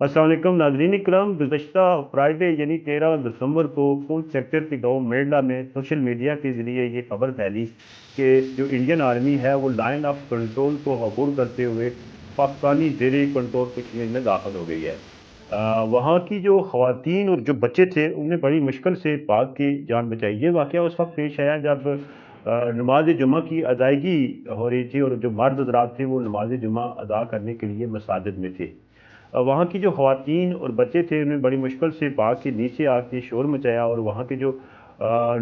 अस्सलाम वालेकुम नाज़रीन इकराम। गुज़श्ता फ्राइडे यानी 13 दिसंबर को पुंछ सेक्टर के गाँव मेड़ला में सोशल मीडिया के ज़रिए ये खबर फैली कि जो इंडियन आर्मी है वो लाइन ऑफ कंट्रोल को अबूर करते हुए पाकिस्तानी ज़ेरे कंट्रोल कश्मीर में दाखिल हो गई है। वहाँ की जो ख़वातीन और जो बच्चे थे उन्हें बड़ी मुश्किल से पाक की जान बचाई। ये वाक़या उस वक्त पेश आया जब नमाज जुमा की अदायगी हो रही थी और जो मर्द हज़रात थे वो नमाज जुमा अदा करने के लिए मसाजिद में थे। वहाँ की जो ख़वातीन और बच्चे थे उन्हें बड़ी मुश्किल से बाग के नीचे आके शोर मचाया और वहाँ के जो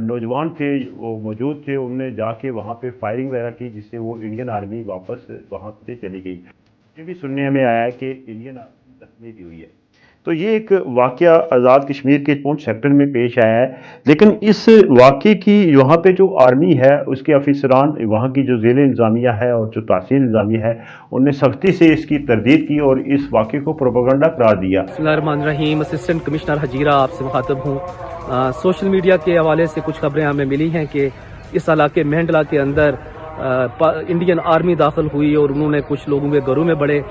नौजवान थे वो मौजूद थे, उन्होंने जाके वहाँ पे फायरिंग वगैरह की, जिससे वो इंडियन आर्मी वापस वहाँ से चली गई। ये भी सुनने में आया है कि इंडियन आर्मी जख्मी भी हुई है। तो ये एक वाक़या आज़ाद कश्मीर के पुंछ सेक्टर में पेश आया है, लेकिन इस वाक़े की वहाँ पे जो आर्मी है उसके अफसरान, वहाँ की जो ज़ेले इंतज़ामिया है और जो तहसील इंतज़ामिया है, उन्होंने सख्ती से इसकी तरदीद की और इस वाक़े को प्रोपेगेंडा करार दिया। बिस्मिल्लाहिर्रहमानिर्रहीम। असिस्टेंट कमिश्नर हजीरा आपसे मुखातब हूँ। सोशल मीडिया के हवाले से कुछ खबरें हमें मिली हैं कि इस इलाके मेंढला के अंदर इंडियन आर्मी दाखिल हुई और उन्होंने कुछ लोगों के घरों में बढ़े,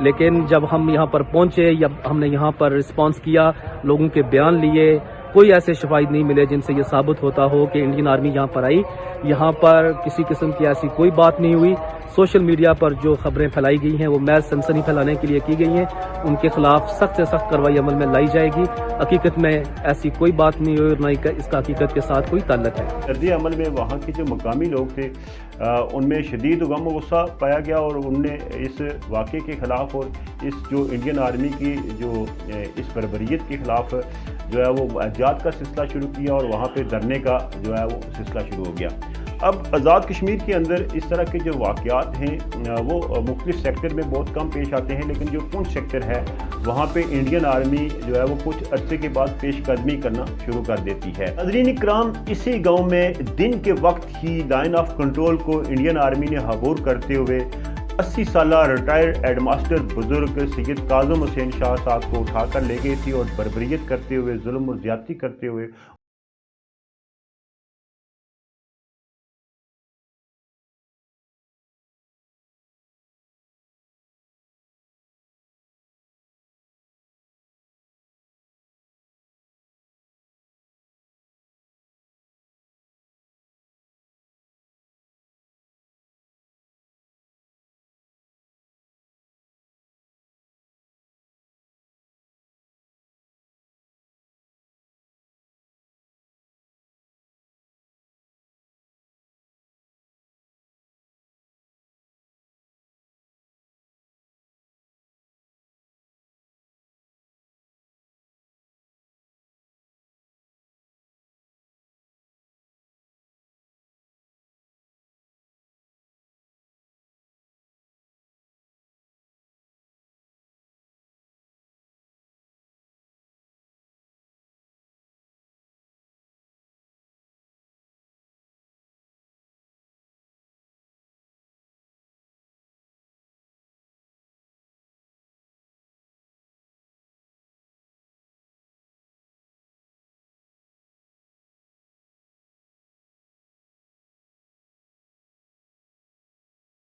लेकिन जब हम यहाँ पर पहुँचे या हमने यहाँ पर रिस्पांस किया, लोगों के बयान लिए, कोई ऐसे शवाहिद नहीं मिले जिनसे ये साबित होता हो कि इंडियन आर्मी यहाँ पर आई। यहाँ पर किसी किस्म की ऐसी कोई बात नहीं हुई। सोशल मीडिया पर जो खबरें फैलाई गई हैं वो महज सनसनी फैलाने के लिए की गई हैं। उनके खिलाफ सख्त से सख्त कार्रवाई अमल में लाई जाएगी। हकीकत में ऐसी कोई बात नहीं हुई और न ही इसका हकीकत के साथ कोई ताल्लुक है। रद्द अमल में वहाँ के जो मकामी लोग थे उनमें शदीद गम गुस्सा पाया गया और उनने इस वाक़े के ख़िलाफ़ और इस जो इंडियन आर्मी की जो इस बर्बरियत के ख़िलाफ़ जो है वो एहतियात का सिलसिला शुरू किया और वहाँ पे धरने का जो है वो सिलसिला शुरू हो गया। अब आज़ाद कश्मीर के अंदर इस तरह के जो वाक़यात हैं वो मुख्तलिफ सेक्टर में बहुत कम पेश आते हैं, लेकिन जो पुंछ सेक्टर है वहाँ पे इंडियन आर्मी जो है वो कुछ अरसे के बाद पेशकदमी करना शुरू कर देती है। नाज़रीन इकराम, इसी गाँव में दिन के वक्त ही लाइन ऑफ कंट्रोल को इंडियन आर्मी ने अबूर करते हुए 80 साला रिटायर्ड हेडमास्टर बुजुर्ग सैयद काज़म हुसैन शाह साहब को उठाकर ले गई थी और बर्बरियत करते हुए, जुल्म और ज़्यादती करते हुए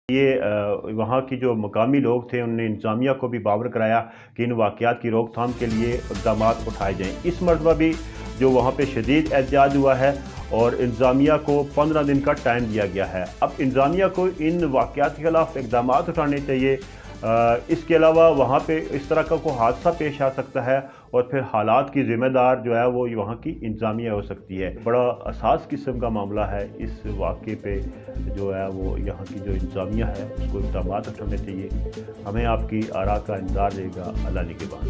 ये वहाँ की जो मकामी लोग थे उन्होंने इंतज़ामिया को भी बावर कराया कि इन वाक़यात की रोकथाम के लिए इक़दाम उठाए जाएँ। इस मरतबा भी जो वहाँ पे शदीद एहतियात हुआ है और इंतज़ामिया को 15 दिन का टाइम दिया गया है। अब इंतज़ामिया को इन वाक़यात के ख़िलाफ़ इक़दाम उठाने चाहिए। इसके अलावा वहाँ पे इस तरह का कोई हादसा पेश आ सकता है और फिर हालात की ज़िम्मेदार जो है वो वहाँ की इंतज़ामिया हो सकती है। बड़ा हसास किस्म का मामला है। इस वाक़े पे जो है वो यहाँ की जो इंतज़ामिया है उसको इक़दाम उठाने चाहिए। हमें आपकी आरा का इंतज़ार रहेगा। अल्लाह निगहबान।